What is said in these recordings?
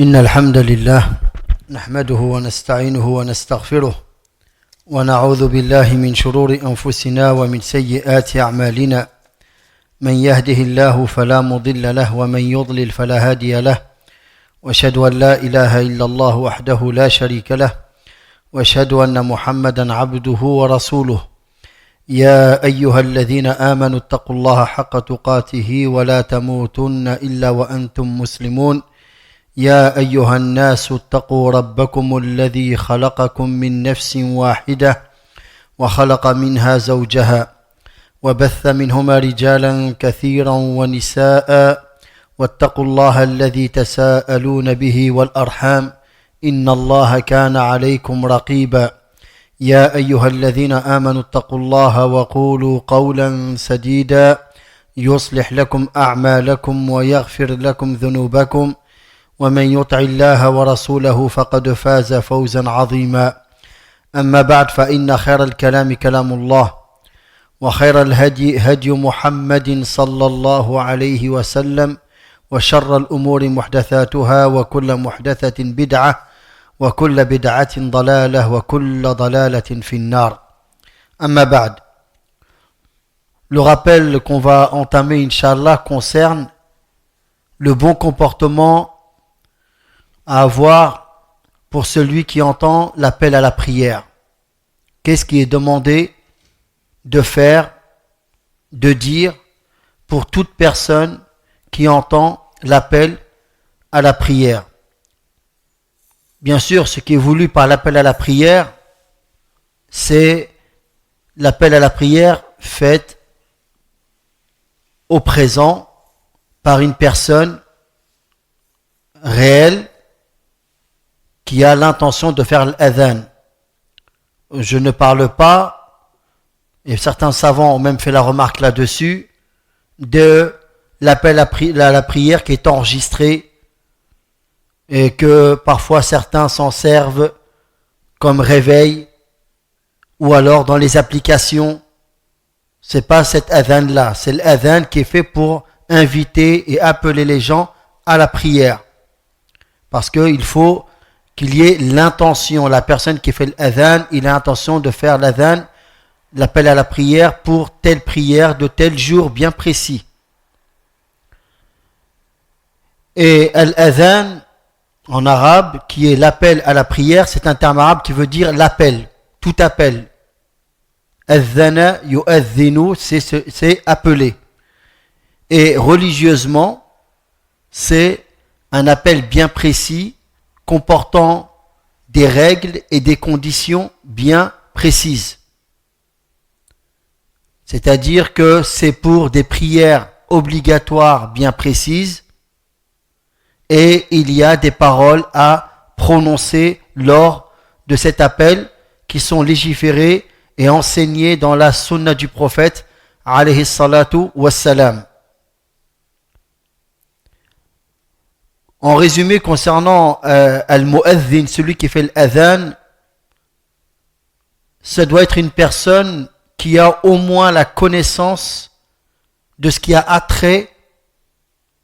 إن الحمد لله نحمده ونستعينه ونستغفره ونعوذ بالله من شرور أنفسنا ومن سيئات أعمالنا من يهده الله فلا مضل له ومن يضلل فلا هادي له وأشهد أن لا إله إلا الله وحده لا شريك له وأشهد أن محمدا عبده ورسوله يا أيها الذين آمنوا اتقوا الله حق تقاته ولا تموتن إلا وأنتم مسلمون يا أيها الناس اتقوا ربكم الذي خلقكم من نفس واحدة وخلق منها زوجها وبث منهما رجالا كثيرا ونساء واتقوا الله الذي تساءلون به والأرحام إن الله كان عليكم رقيبا يا أيها الذين آمنوا اتقوا الله وقولوا قولا سديدا يصلح لكم أعمالكم ويغفر لكم ذنوبكم ومن يطع الله ورسوله فقد فاز فوزا عظيما أما بعد فإن خير الكلام كلام الله وخير الهدي هدي محمد صلى الله عليه وسلم وشر الأمور محدثاتها وكل محدثة بدعة وكل بدعة ضلالة وكل ضلالة في النار أما بعد. Le rappel qu'on va entamer Inch'Allah concerne le bon comportement à avoir pour celui qui entend l'appel à la prière. Qu'est-ce qui est demandé de faire, de dire pour toute personne qui entend l'appel à la prière. Bien sûr, ce qui est voulu par l'appel à la prière, c'est l'appel à la prière fait au présent par une personne réelle qui a l'intention de faire l'adhan. Je ne parle pas, et certains savants ont même fait la remarque là-dessus, de l'appel à la prière qui est enregistré et que parfois certains s'en servent comme réveil ou alors dans les applications. C'est pas cet adhan-là, c'est l'adhan qui est fait pour inviter et appeler les gens à la prière. Parce qu'il faut qu'il y ait l'intention, la personne qui fait l'adhan, il a l'intention de faire l'adhan, l'appel à la prière pour telle prière de tel jour bien précis. Et l'adhan en arabe, qui est l'appel à la prière, c'est un terme arabe qui veut dire l'appel, tout appel. Adhana yu'adhinu, c'est appeler. Et religieusement, c'est un appel bien précis, comportant des règles et des conditions bien précises. C'est-à-dire que c'est pour des prières obligatoires bien précises et il y a des paroles à prononcer lors de cet appel qui sont légiférées et enseignées dans la sunna du prophète alayhi salatu wassalam. En résumé, concernant al-mu'adhin, celui qui fait l'adhan, ça doit être une personne qui a au moins la connaissance de ce qui a attrait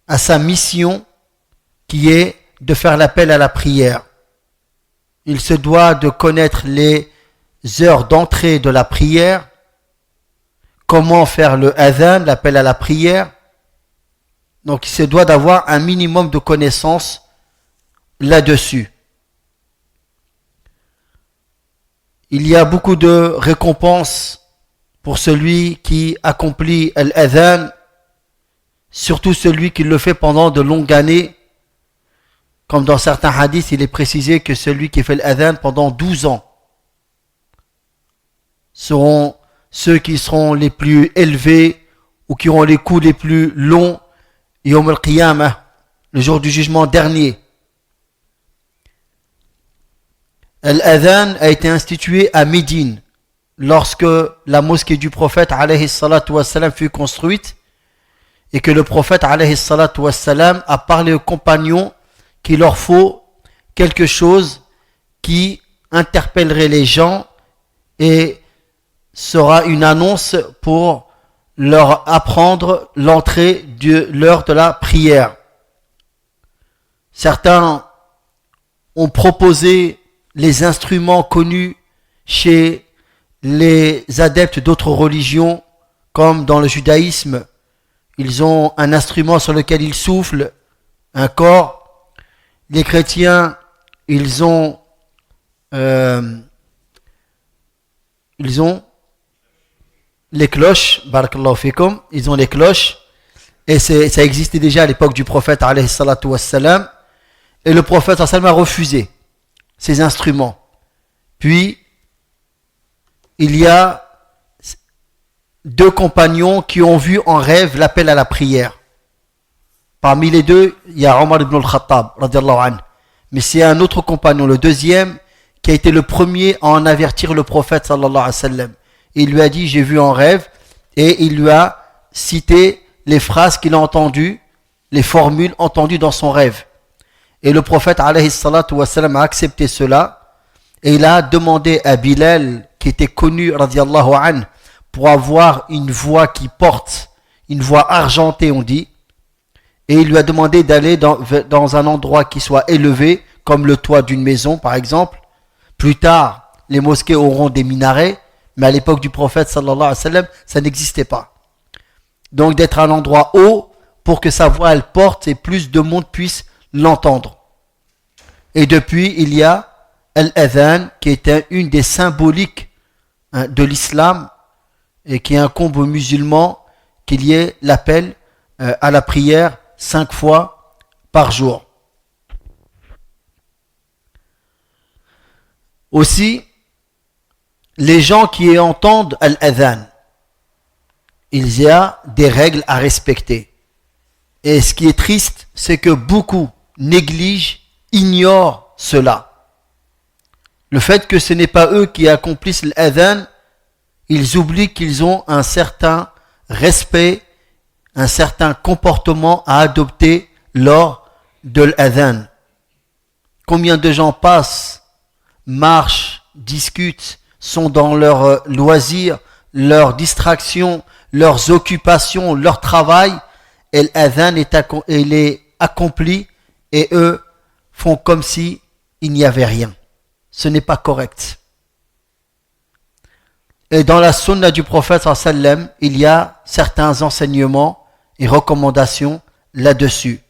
à sa mission, qui est de faire l'appel à la prière. Il se doit de connaître les heures d'entrée de la prière, comment faire le adhan, l'appel à la prière. Donc il se doit d'avoir un minimum de connaissances là-dessus. Il y a beaucoup de récompenses pour celui qui accomplit l'adhan, surtout celui qui le fait pendant de longues années. Comme dans certains hadiths, il est précisé que celui qui fait l'adhan pendant 12 ans seront ceux qui seront les plus élevés ou qui auront les coups les plus longs Yawm al-Qiyamah, le jour du jugement dernier. L'adhan a été institué à Médine lorsque la mosquée du prophète alayhi salatu wassalam fut construite et que le prophète alayhi salatu wassalam a parlé aux compagnons qu'il leur faut quelque chose qui interpellerait les gens et sera une annonce pour leur apprendre l'entrée de l'heure de la prière. Certains ont proposé les instruments connus chez les adeptes d'autres religions, comme dans le judaïsme, ils ont un instrument sur lequel ils soufflent, un corps. Les chrétiens, ils ont les cloches, barakallahu fikum, ils ont les cloches, et ça existait déjà à l'époque du prophète alayhi salatu wassalam, et le prophète sallallahu alayhi wa sallam a refusé ces instruments. Puis il y a 2 compagnons qui ont vu en rêve l'appel à la prière. Parmi les 2, il y a Omar ibn al-Khattab radiyallahu anhu. Mais c'est un autre compagnon, le deuxième, qui a été le premier à en avertir le prophète sallallahu alayhi wa sallam. Il lui a dit, j'ai vu en rêve, et il lui a cité les phrases qu'il a entendues, les formules entendues dans son rêve. Et le prophète alayhi salatu wa sallam a accepté cela, et il a demandé à Bilal, qui était connu radiyallahu anhu, pour avoir une voix qui porte, une voix argentée on dit, et il lui a demandé d'aller dans un endroit qui soit élevé, comme le toit d'une maison par exemple. Plus tard, les mosquées auront des minarets, mais à l'époque du prophète sallallahu alayhi wa sallam, ça n'existait pas. Donc d'être à un endroit haut pour que sa voix elle porte et plus de monde puisse l'entendre. Et depuis, il y a l'adhan qui est une des symboliques de l'islam et qui incombe aux musulmans qu'il y ait l'appel à la prière 5 fois par jour. Aussi, les gens qui entendent l'adhan, il y a des règles à respecter. Et ce qui est triste, c'est que beaucoup négligent, ignorent cela. Le fait que ce n'est pas eux qui accomplissent l'adhan, ils oublient qu'ils ont un certain respect, un certain comportement à adopter lors de l'adhan. Combien de gens passent, marchent, discutent, sont dans leurs loisirs, leurs distractions, leurs occupations, leur travail, et l'adhan est accompli, et eux font comme si il n'y avait rien. Ce n'est pas correct. Et dans la sunna du prophète sallam, il y a certains enseignements et recommandations là-dessus.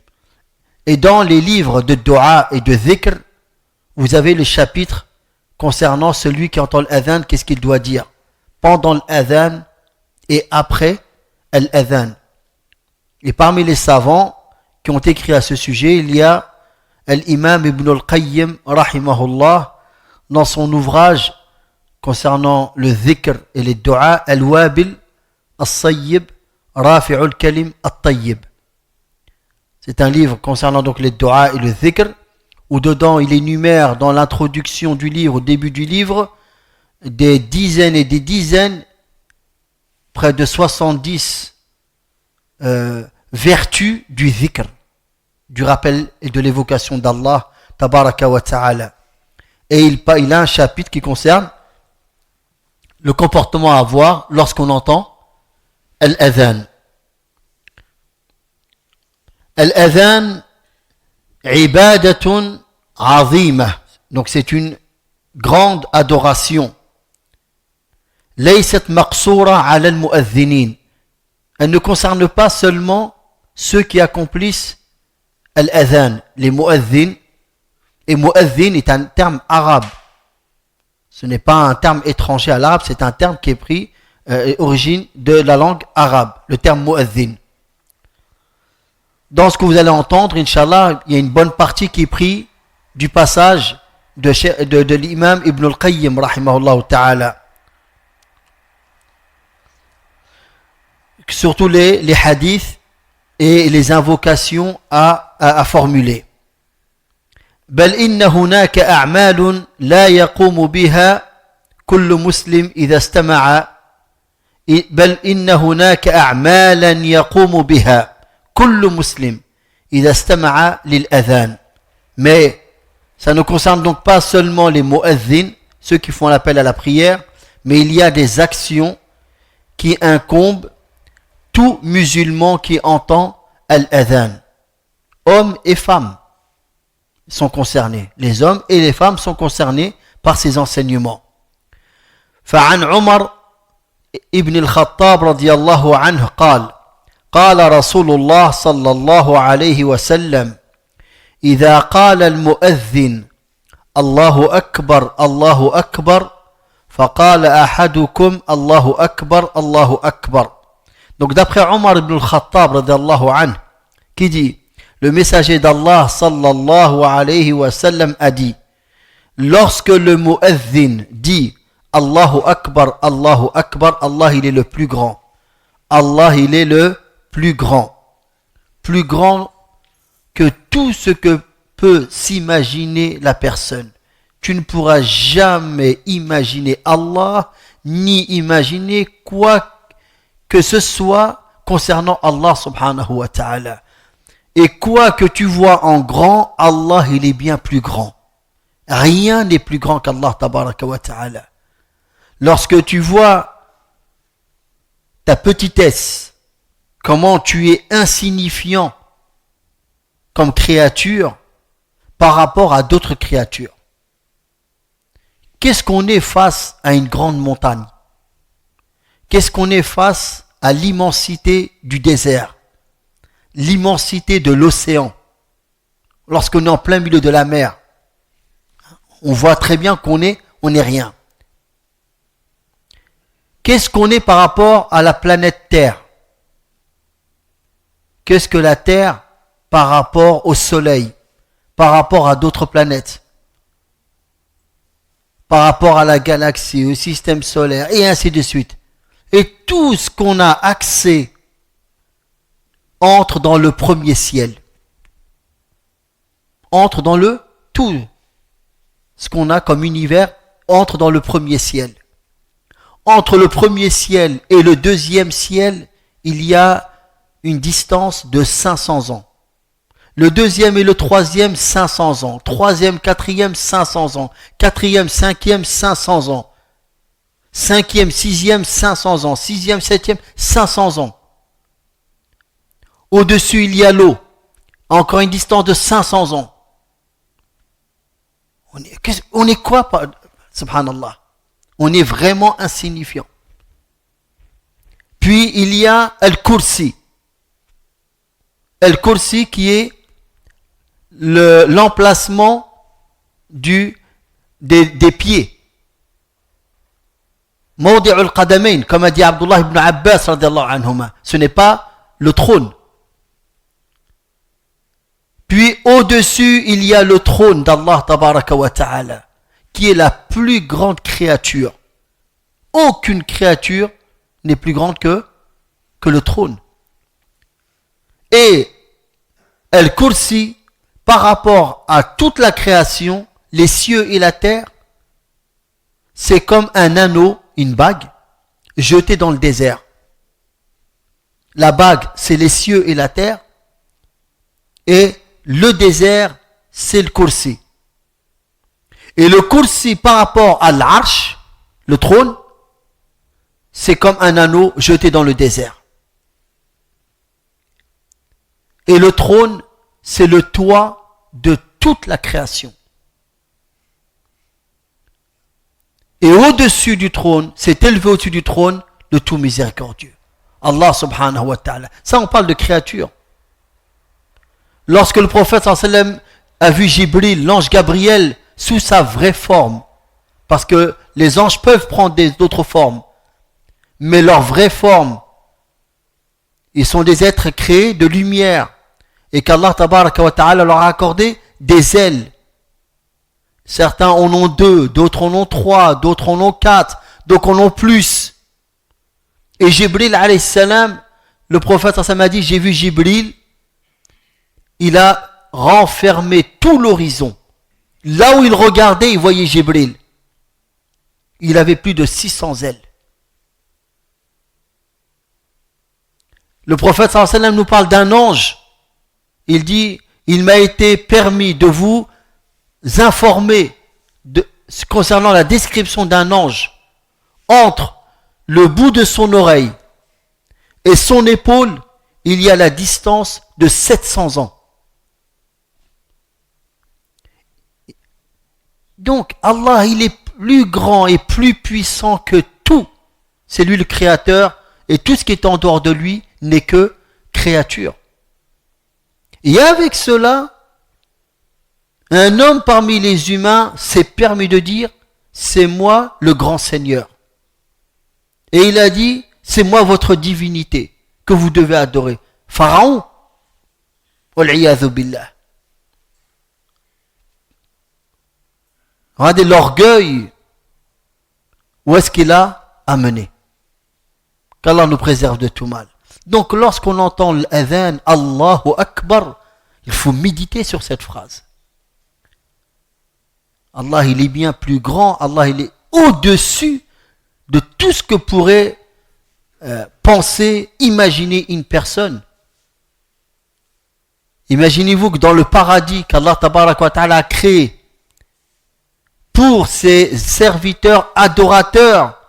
Et dans les livres de dua et de dhikr, vous avez le chapitre concernant celui qui entend l'adhan, qu'est-ce qu'il doit dire pendant l'adhan et après l'adhan. Et parmi les savants qui ont écrit à ce sujet, il y a l'imam Ibn al-Qayyim rahimahullah dans son ouvrage concernant le dhikr et les dua, al-wabil al-sayyib rafi'ul kalim al-tayyib. C'est un livre concernant donc les dua et le dhikr, où dedans il énumère dans l'introduction du livre, au début du livre, des dizaines et des dizaines, près de 70 vertus du dhikr, du rappel et de l'évocation d'Allah tabaraka wa ta'ala. Et il a un chapitre qui concerne le comportement à avoir lorsqu'on entend l'adhan. L'adhan ibadatun azimah, donc c'est une grande adoration. Laysat maqsoura ala al-mu'adhdhinin. Elle ne concerne pas seulement ceux qui accomplissent l'adhan, les mu'adhdhin. Et mu'adhdhin est un terme arabe. Ce n'est pas un terme étranger à l'arabe, c'est un terme qui est pris origine de la langue arabe, le terme mu'adhdhin. Dans ce que vous allez entendre, Inch'Allah, il y a une bonne partie qui est prise du passage de l'imam Ibn al-Qayyim, rahimahullah ta'ala. Surtout les hadiths et les invocations à formuler. بل إن هناك أعمال لا يقوم بها كل مسلم إذا استمع بل إن هناك أعمالا يقوم بها كل مسلم إذا استمع للأذان. Mais ça ne concerne donc pas seulement les mu'adhdhin, ceux qui font l'appel à la prière, mais il y a des actions qui incombent tout musulman qui entend l'adhan, hommes et femmes. sont concernés. Les hommes et les femmes sont concernés par ces enseignements. فعن عمر ابن الخطاب رضي الله عنه قال رسول الله صلى الله عليه وسلم إذا قال المؤذن الله أكبر فقال أحدكم الله أكبر. Donc d'après Omar ibn al-Khattab radiyallahu anhu, qui dit, le messager d'Allah sallallahu alayhi wa sallam a dit, lorsque le mu'adhin dit Allahu Akbar, Allah il est le plus grand. Allah il est le plus grand. Plus grand que tout ce que peut s'imaginer la personne. Tu ne pourras jamais imaginer Allah, ni imaginer quoi que ce soit concernant Allah subhanahu wa ta'ala. Et quoi que tu vois en grand, Allah il est bien plus grand. Rien n'est plus grand qu'Allah tabaraka wa ta'ala. Lorsque tu vois ta petitesse, comment tu es insignifiant comme créature par rapport à d'autres créatures. Qu'est-ce qu'on est face à une grande montagne? Qu'est-ce qu'on est face à l'immensité du désert, l'immensité de l'océan? Lorsqu'on est en plein milieu de la mer, on voit très bien qu'on est rien. Qu'est-ce qu'on est par rapport à la planète Terre? Qu'est-ce que la Terre par rapport au Soleil, par rapport à d'autres planètes, par rapport à la galaxie, au système solaire, et ainsi de suite. Et tout ce qu'on a accès entre dans le premier ciel. Entre dans le tout. Ce qu'on a comme univers entre dans le premier ciel. Entre le premier ciel et le deuxième ciel, il y a une distance de 500 ans. Le deuxième et le troisième, 500 ans. Troisième, quatrième, 500 ans. Quatrième, cinquième, 500 ans. Cinquième, sixième, 500 ans. Sixième, septième, 500 ans. Au-dessus, il y a l'eau. Encore une distance de 500 ans. On est quoi, subhanallah? On est vraiment insignifiant. Puis, il y a Al-Kursi. Al-Kursi qui est l'emplacement des pieds. Mawdi' al-Qadamayn, comme a dit Abdullah ibn Abbas radiyallahu anhuma. Ce n'est pas le trône. Puis au-dessus, il y a le trône d'Allah tabaraka wa ta'ala, qui est la plus grande créature. Aucune créature n'est plus grande que le trône. Et Al-Kursi, par rapport à toute la création, les cieux et la terre, c'est comme un anneau, une bague, jetée dans le désert. La bague, c'est les cieux et la terre, et le désert, c'est le Kursi. Et le Kursi, par rapport à l'Arsh, le trône, c'est comme un anneau jeté dans le désert. Et le trône, c'est le toit de toute la création. Et au-dessus du trône, c'est élevé au-dessus du trône, le tout miséricordieux. Allah subhanahu wa ta'ala. Ça, on parle de créature. Lorsque le prophète sallallahu alayhi wa sallam a vu Jibril, l'ange Gabriel, sous sa vraie forme, parce que les anges peuvent prendre d'autres formes, mais leur vraie forme, ils sont des êtres créés de lumière, et qu'Allah tabaraka wa ta'ala leur a accordé des ailes. Certains en ont 2, d'autres en ont 3, d'autres en ont 4, d'autres en ont plus. Et Jibril alayhi salam, le prophète sallallahu alayhi wa sallam a dit, j'ai vu Jibril, il a renfermé tout l'horizon. Là où il regardait, il voyait Jibril. Il avait plus de 600 ailes. Le prophète sallallahu alayhi wa sallam nous parle d'un ange. Il dit, il m'a été permis de vous informer concernant la description d'un ange. Entre le bout de son oreille et son épaule, il y a la distance de 700 ans. Donc, Allah, il est plus grand et plus puissant que tout. C'est lui le créateur et tout ce qui est en dehors de lui n'est que créature. Et avec cela, un homme parmi les humains s'est permis de dire « C'est moi le grand Seigneur ». Et il a dit « C'est moi votre divinité que vous devez adorer ». Pharaon, wal-iyadhu billah. Regardez l'orgueil, où est-ce qu'il a amené. Qu'Allah nous préserve de tout mal. Donc lorsqu'on entend l'adhan, Allahu Akbar, il faut méditer sur cette phrase. Allah, il est bien plus grand, Allah, il est au-dessus de tout ce que pourrait penser, imaginer une personne. Imaginez-vous que dans le paradis qu'Allah tabaraka wa ta'ala a créé pour ses serviteurs adorateurs,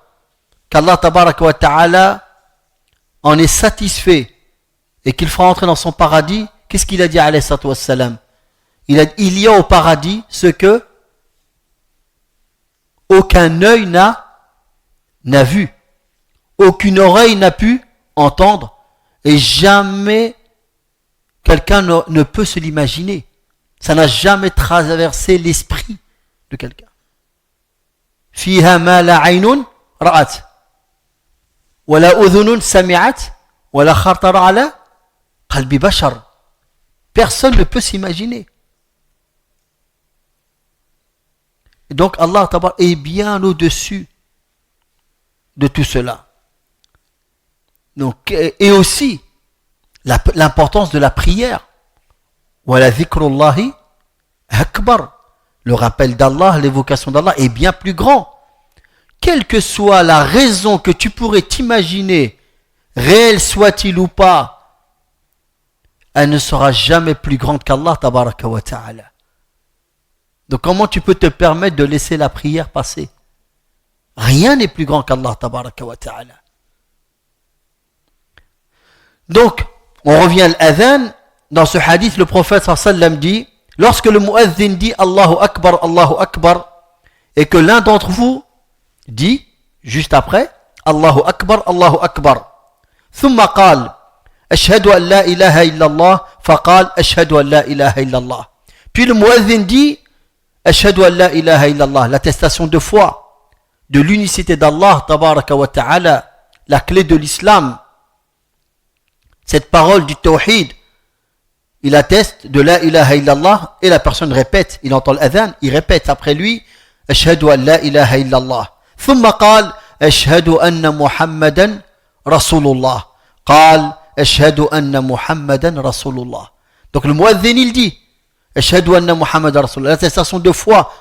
qu'Allah tabaraka wa ta'ala en est satisfait et qu'il fera entrer dans son paradis, qu'est-ce qu'il a dit alayhi salatu wassalam? Il y a au paradis ce que aucun œil n'a vu, aucune oreille n'a pu entendre, et jamais quelqu'un ne peut se l'imaginer. Ça n'a jamais traversé l'esprit de quelqu'un. Fiha ma la aynun ra'at, wa la udhunun sami'at, wa la khatara ala qalbi bashar. Personne ne peut s'imaginer. Et donc Allah est bien au-dessus de tout cela. Donc, et aussi l'importance de la prière. Wa la dhikrullahi akbar. Le rappel d'Allah, l'évocation d'Allah est bien plus grand. Quelle que soit la raison que tu pourrais t'imaginer, réelle soit-il ou pas, elle ne sera jamais plus grande qu'Allah tabaraka wa ta'ala. Donc comment tu peux te permettre de laisser la prière passer? Rien n'est plus grand qu'Allah tabaraka wa ta'ala. Donc, on revient à l'adhan. Dans ce hadith, le prophète sallallahu alayhi wa sallam dit, lorsque le muazzin dit Allahu Akbar, et que l'un d'entre vous dit, juste après, Allahu Akbar, ثم قال أشهد أن لا إله إلا الله فقال أشهد أن لا إله إلا الله. Puis le muazzin dit أشهد أن لا إله إلا الله, l'attestation de foi, de l'unicité d'Allah tabaraka wa ta'ala, la clé de l'islam, cette parole du tawhid. Il atteste de la ilaha illallah et la personne répète, il entend l'adhan, il répète après lui ashhadu an la ilaha illallah. ثم قال أشهد أن محمدا رسول الله. قال أشهد أن محمدا رسول الله. Donc le muazzin il dit أشهد أن محمدا رسول الله, l'attestation de foi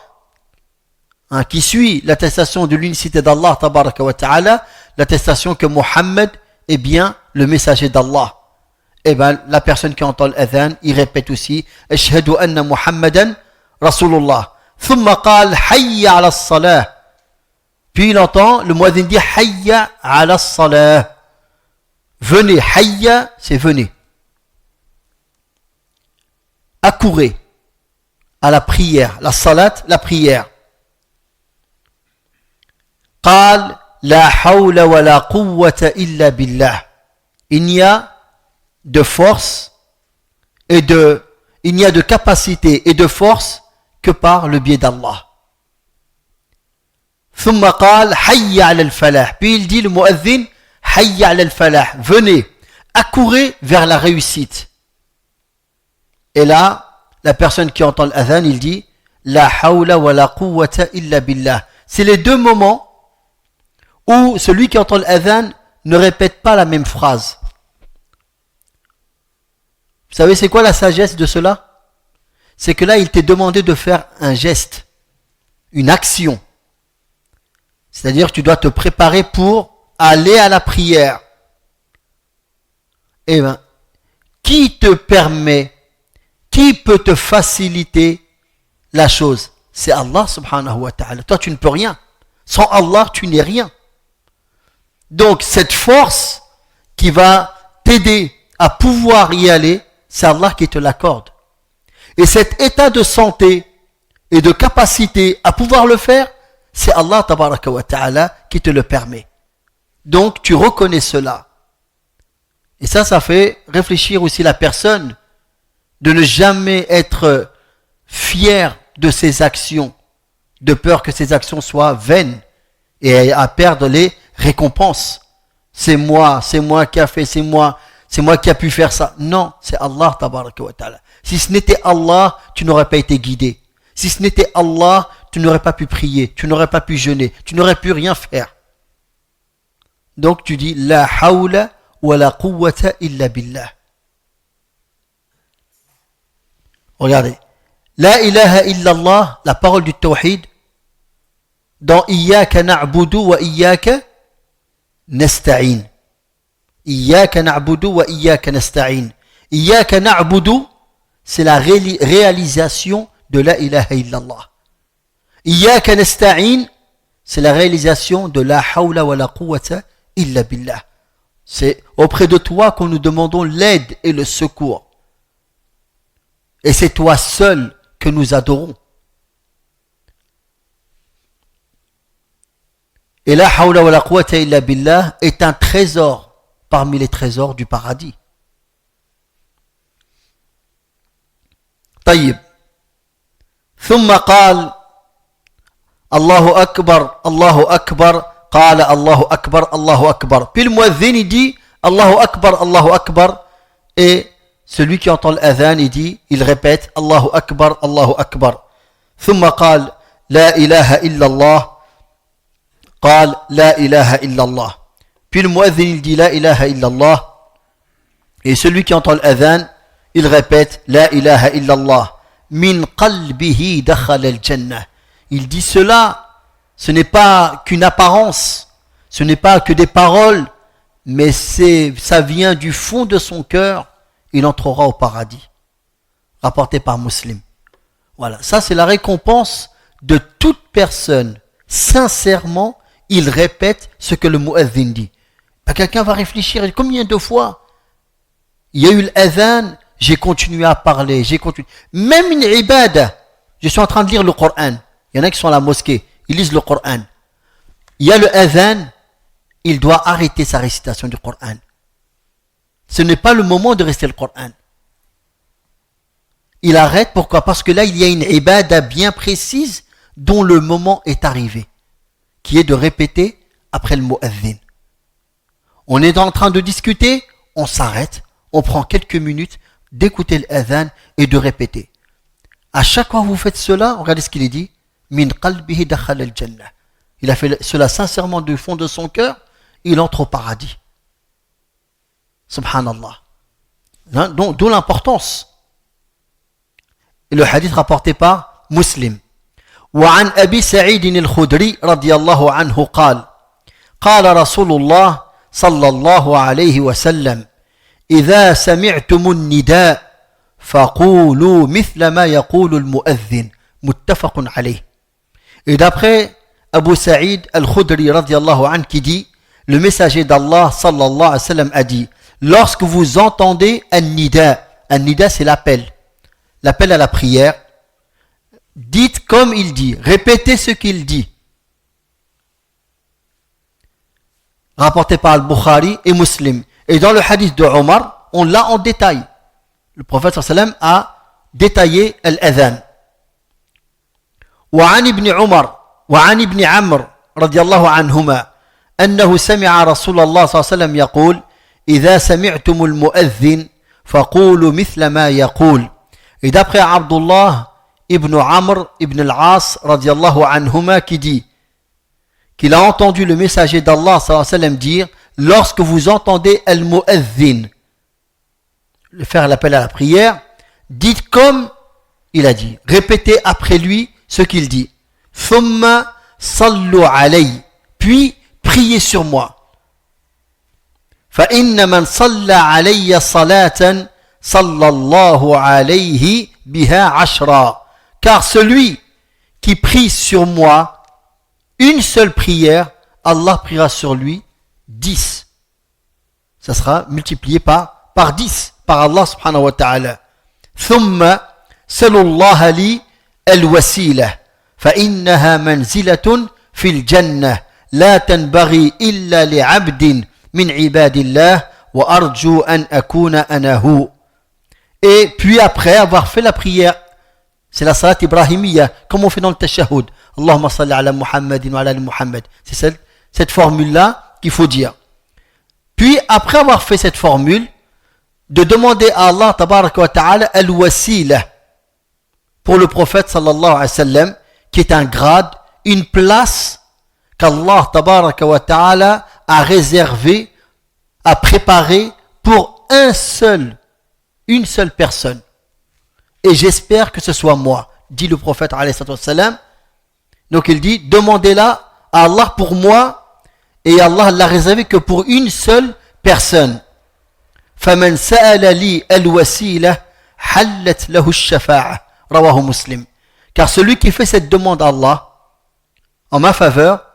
qui suit l'attestation de l'unicité d'Allah tabaraka wa ta'ala, l'attestation que Muhammad est bien le messager d'Allah. Eh bien, la personne qui entend l'adhan, il répète aussi Ashhadu anna Muhammadan Rasulullah. Thumma qal hayya ala salah. Puis il entend, le muazzin dit hayya ala salah. Venez, hayya, c'est venez. Accourez à la prière, la salat, la prière. Qal la hawla wa la quwwata illa billah. Il n'y a de force et il n'y a de capacité et de force que par le biais d'Allah. ثم قال حي على الفلاح. Puis il dit le muazzin حي على الفلاح, venez, accourez vers la réussite. Et là, la personne qui entend l'adhan, il dit la hawla wa la quwwata illa billah. C'est les deux moments où celui qui entend l'adhan ne répète pas la même phrase. Vous savez c'est quoi la sagesse de cela? C'est que là il t'est demandé de faire un geste, une action. C'est-à-dire tu dois te préparer pour aller à la prière. Eh bien, qui te permet, qui peut te faciliter la chose? C'est Allah subhanahu wa ta'ala. Toi tu ne peux rien. Sans Allah tu n'es rien. Donc cette force qui va t'aider à pouvoir y aller, c'est Allah qui te l'accorde. Et cet état de santé et de capacité à pouvoir le faire, c'est Allah tabaraka wa ta'ala qui te le permet. Donc tu reconnais cela. Et ça fait réfléchir aussi la personne de ne jamais être fier de ses actions, de peur que ses actions soient vaines et à perdre les récompenses. C'est moi qui a fait, c'est moi qui a pu faire ça. Non, c'est Allah tabaraka wa ta'ala. Si ce n'était Allah, tu n'aurais pas été guidé. Si ce n'était Allah, tu n'aurais pas pu prier, tu n'aurais pas pu jeûner, tu n'aurais pu rien faire. Donc tu dis la hawla wa la quwwata illa billah. Regardez. La ilaha illallah, la parole du tawhid, dans Iyyaka na'budu wa Iyyaka nasta'in. Iyyaka na'budu wa Iyyaka nasta'in. Iyyaka na'budu, c'est la réalisation de la ilaha illallah. Iyyaka nasta'in, c'est la réalisation de la hawla wa la quwwata illa billah. C'est auprès de toi que nous demandons l'aide et le secours. Et c'est toi seul que nous adorons. Et la hawla wa la quwwata illa billah est un trésor parmi les trésors du paradis. طيب ثم قال الله أكبر الله أكبر قال الله أكبر الله أكبر. Puis le muezzin dit Allahu Akbar Allahu Akbar, et celui qui entend l'adhan il répète Allahu Akbar Allahu Akbar. ثم قال لا إله إلا الله قال لا إله إلا الله. Puis le muezzin il dit La ilaha illallah, et celui qui entend l'adhan il répète La ilaha illallah. Min qalbihi dakhala al-jannah. Il dit cela, ce n'est pas qu'une apparence, ce n'est pas que des paroles, mais ça vient du fond de son cœur, il entrera au paradis. Rapporté par Muslim. Voilà, ça c'est la récompense de toute personne. Sincèrement, il répète ce que le muezzin dit. Quelqu'un va réfléchir, combien de fois il y a eu l'adhan, j'ai continué à parler, j'ai continué. Même une ibada, je suis en train de lire le Coran. Il y en a qui sont à la mosquée, ils lisent le Coran. Il y a le adhan, il doit arrêter sa récitation du Coran. Ce n'est pas le moment de réciter le Coran. Il arrête, pourquoi? Parce que là, il y a une ibada bien précise dont le moment est arrivé, qui est de répéter après le muezzin. On est en train de discuter, on s'arrête, on prend quelques minutes d'écouter l'adhan et de répéter. À chaque fois que vous faites cela, regardez ce qu'il est dit. Min qalbihi dakhala al-jannah. Il a fait cela sincèrement du fond de son cœur, il entre au paradis. Subhanallah. D'où l'importance. Et le hadith rapporté par Muslim. وعن أبي سعيد الخدري رضي الله عنه قال قال رسول الله صلى الله عليه وسلم إذا سمعتم النداء فقولوا مثل ما يقول المؤذن متفق عليه. Et d'après Abu Sa'id al-Khudri radiyallahu anhu qui dit, le messager d'Allah sallallahu alayhi wa sallam a dit, lorsque vous entendez un-nida c'est l'appel à la prière, dites comme il dit, répétez ce qu'il dit. Rapporté par Al-Bukhari et Muslim. Et dans le hadith de Omar, on l'a en détail. Le prophète sallallahu alayhi wa sallam a détaillé l'adhan. وعن ابن عمر وعن ابن عمرو رضي الله عنهما أنه سمع رسول الله صلى الله عليه وسلم يقول إذا سمعتم المؤذن فقولوا مثل ما يقول. Et d'après Abdullah ibn Amr ibn al-As رضي الله عنهما qui dit qu'il a entendu le messager d'Allah sallallahu alayhi wa sallam dire, lorsque vous entendez al-mu'adhin faire l'appel à la prière, dites comme il a dit, répétez après lui ce qu'il dit. Thumma sallu alayhi, puis priez sur moi. Fa inna man salla alayya salatan sallallahu alayhi biha ashra. Car celui qui prie sur moi une seule prière, Allah priera sur lui 10. Ça sera multiplié par 10 par Allah subhanahu wa ta'ala. Thumma sallallahu li الوسيلة فإنها منزلة في الجنة لا تنبغي إلا لعبد من عباد الله وأرجو أن أكون أنا هو. Et puis après avoir fait la prière, c'est la salat ibrahimiyya, comme on fait dans le tashahhud. Allahumma salli ala Muhammadin wa ala ali Muhammad. C'est cette formule-là qu'il faut dire. Puis après avoir fait cette formule, de demander à Allah tabaraka wa ta'ala al-wasila pour le prophète sallallahu alayhi wa sallam, qui est un grade, une place qu'Allah tabaraka wa ta'ala a réservé, a préparé pour une seule personne. Et j'espère que ce soit moi, dit le prophète alayhi wa sallam. Donc il dit, demandez-la à Allah pour moi, et Allah l'a réservé que pour une seule personne. فَمَنْ سَأَلَ لِي الْوَسِيلَةِ حَلَّتْ لَهُ الشَّفَاعَةِ رواه مسلم. Car celui qui fait cette demande à Allah en ma faveur,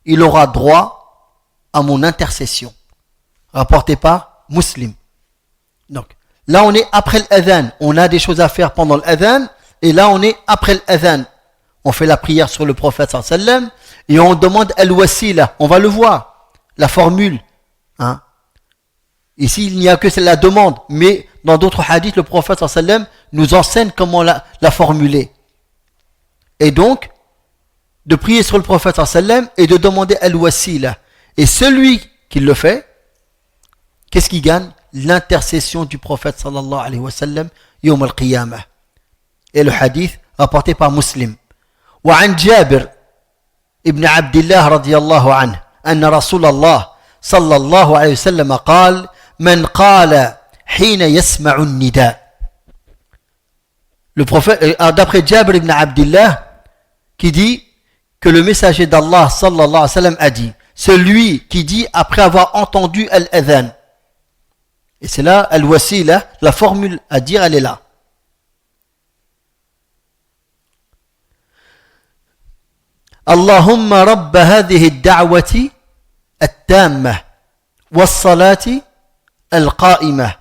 il aura droit à mon intercession. Rapporté par Muslim. Donc, là on est après l'adhan. On a des choses à faire pendant l'adhan, et là on est après l'adhan. On fait la prière sur le prophète sallallahu alayhi wa sallam, et on demande al-wasila. On va le voir, la formule. Hein? Ici, il n'y a que la demande, mais dans d'autres hadiths, le prophète sallallahu alayhi wa sallam nous enseigne comment la formuler. Et donc, de prier sur le prophète sallallahu alayhi wa sallam et de demander al-wasila. Et celui qui le fait, qu'est-ce qu'il gagne? L'intercession du prophète sallallahu alayhi wa sallam yawm al-qiyamah. Et le hadith rapporté par Muslim. وعن جابر ابن عبد الله رضي الله عنه أن رسول الله صلى الله عليه وسلم قال من قال حين يسمع النداء. Le prophète, d'après Jabir ibn Abdillah, qui dit que le messager d'Allah sallallahu alayhi wa sallam a dit, celui qui dit après avoir entendu al-adhan. Et c'est là, al-wasila, la formule à dire, elle est là. اللهم رب هذه الدعوة التامة والصلاة القائمة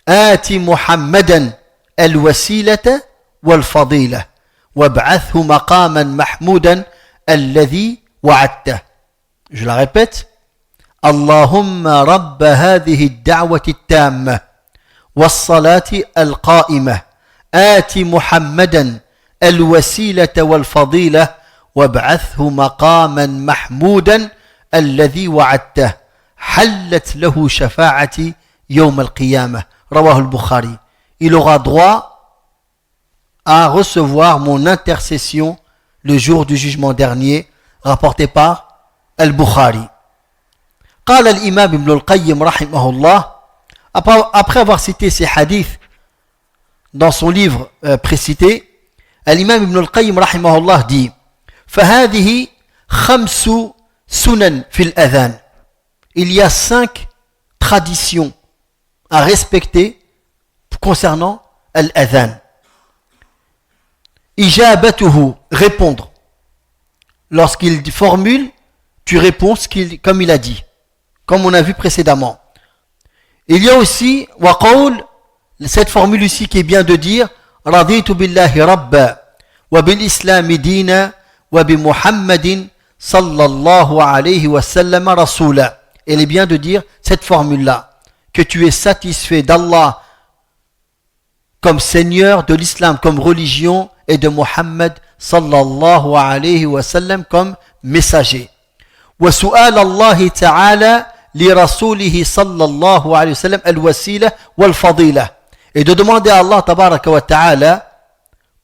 آت محمدا الوسيلة والفضيلة وابعثه مقاما محمودا الذي وعدته. Je la répète. اللهم رب هذه الدعوة التامة والصلاة القائمة آت محمدا الوسيلة والفضيلة وابعثه مقاما محمودا الذي وعدته حلت له شفاعتي يوم القيامة رواه البخاري. Il aura droit à recevoir mon intercession le jour du jugement dernier, rapporté par Al-Bukhari. قال الإمام ابن القيم رحمه الله, après avoir cité ces hadiths dans son livre précité, l'imam Ibn al-Qayyim رحمه الله dit فهذه خمس سنن في الأذان. Il y a 5 traditions à respecter concernant l'adhan. إجابته, répondre. Lorsqu'il formule, tu réponds comme il a dit, comme on a vu précédemment. Il y a aussi وقول, cette formule ici qui est bien de dire رضيت بالله ربا وبالإسلام دينا وبمحمد صلى الله عليه وسلم رسولا. Elle est bien de dire cette formule-là, que tu es satisfait d'Allah comme Seigneur, de l'islam comme religion, et de Muhammad sallallahu alayhi wa sallam comme messager. وسؤال الله تعالى لرسوله صلى الله عليه وسلم الوسيلة والفضيلة. Et de demander à Allah tabaraka wa ta'ala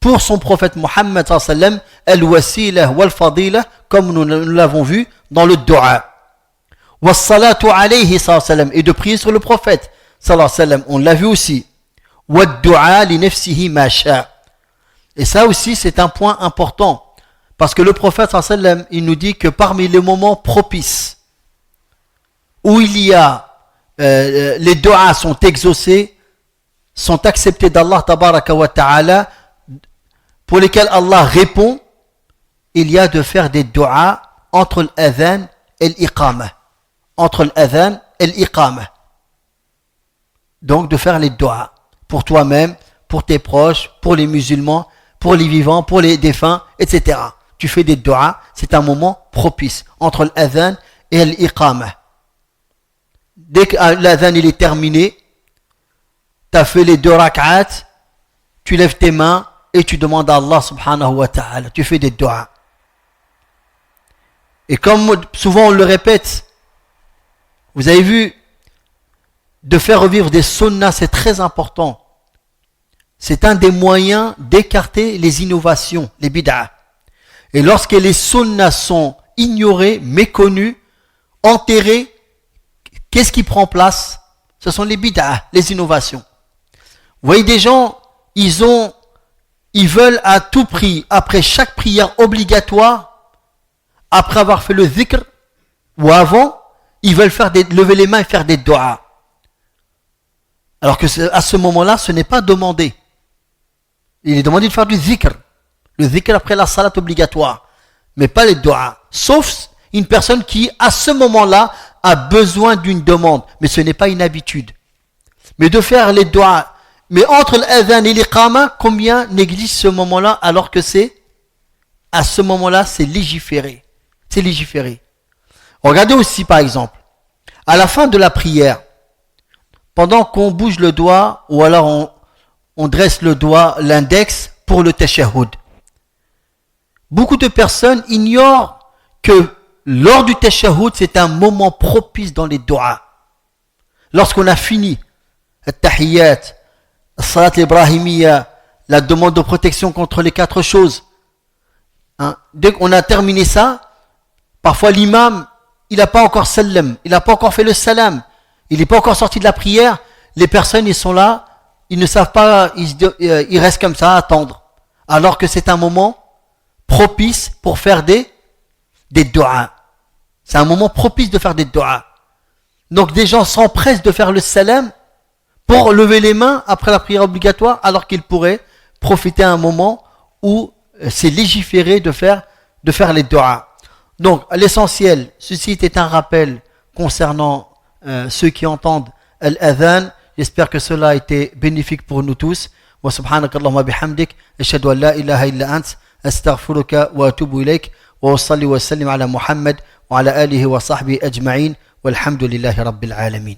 pour son prophète Muhammad sallallahu alayhi wa sallam al-wasila wal-fadila, comme nous l'avons vu dans le dua. Was-salatu alayhi sallallahu alayhi wa sallam, et de prier sur le prophète sallallahu alayhi wa sallam, on l'a vu aussi. Wad-du'a li nafsihi ma sha. Et ça aussi c'est un point important, parce que le prophète sallallahu alayhi wa sallam, il nous dit que parmi les moments propices où il y a les du'as sont exaucés, sont acceptés d'Allah tabaraka wa ta'ala, pour lesquels Allah répond, il y a de faire des du'as entre l'adhan et l'iqama. Entre l'adhan et l'iqama. Donc de faire les du'as pour toi-même, pour tes proches, pour les musulmans, pour les vivants, pour les défunts, etc. Tu fais des du'as, c'est un moment propice entre l'adhan et l'iqamah. Dès que l'adhan il est terminé, tu as fait les 2 rak'at, tu lèves tes mains et tu demandes à Allah subhanahu wa ta'ala. Tu fais des du'as. Et comme souvent on le répète, vous avez vu, de faire revivre des sunnas, c'est très important. C'est un des moyens d'écarter les innovations, les bid'ah. Et lorsque les sunnas sont ignorés, méconnus, enterrés, qu'est-ce qui prend place? Ce sont les bid'ah, les innovations. Vous voyez des gens, ils veulent à tout prix, après chaque prière obligatoire, après avoir fait le dhikr, ou avant, ils veulent lever les mains et faire des du'as. Alors que à ce moment-là, ce n'est pas demandé. Il est demandé de faire du dhikr. Le dhikr après la salat obligatoire. Mais pas les du'as. Sauf une personne qui, à ce moment-là, a besoin d'une demande. Mais ce n'est pas une habitude. Mais de faire les du'as. Mais entre l'adhan et l'iqama, combien néglige ce moment-là alors que à ce moment-là, c'est légiféré. C'est légiféré. Regardez aussi, par exemple, à la fin de la prière, pendant qu'on bouge le doigt, ou alors on dresse le doigt, l'index, pour le tashahhud. Beaucoup de personnes ignorent que lors du tashahhud, c'est un moment propice dans les du'as. Lorsqu'on a fini, at-tahiyyat, as-salat ibrahimiyya, la demande de protection contre les 4 choses. Dès qu'on a terminé ça, parfois l'imam, il n'a pas encore sallam, il n'a pas encore fait le salam, il n'est pas encore sorti de la prière, les personnes, ils sont là, ils ne savent pas, ils restent comme ça à attendre. Alors que c'est un moment propice pour faire des du'as. C'est un moment propice de faire des du'as. Donc des gens s'empressent de faire le salam pour lever les mains après la prière obligatoire, alors qu'ils pourraient profiter à un moment où c'est légiféré de faire les du'as. Donc l'essentiel, ceci était un rappel concernant ceux qui entendent l'adhan. J'espère que cela a été bénéfique pour nous tous. Wa subhanaka Allahumma bihamdik, ashhadu an la ilaha illa ant, astaghfiruka wa atubu ilayk, wa salli wa sallim ala Muhammad wa ala alihi wa sahbihi ajma'in, walhamdulillahi rabbil alamin.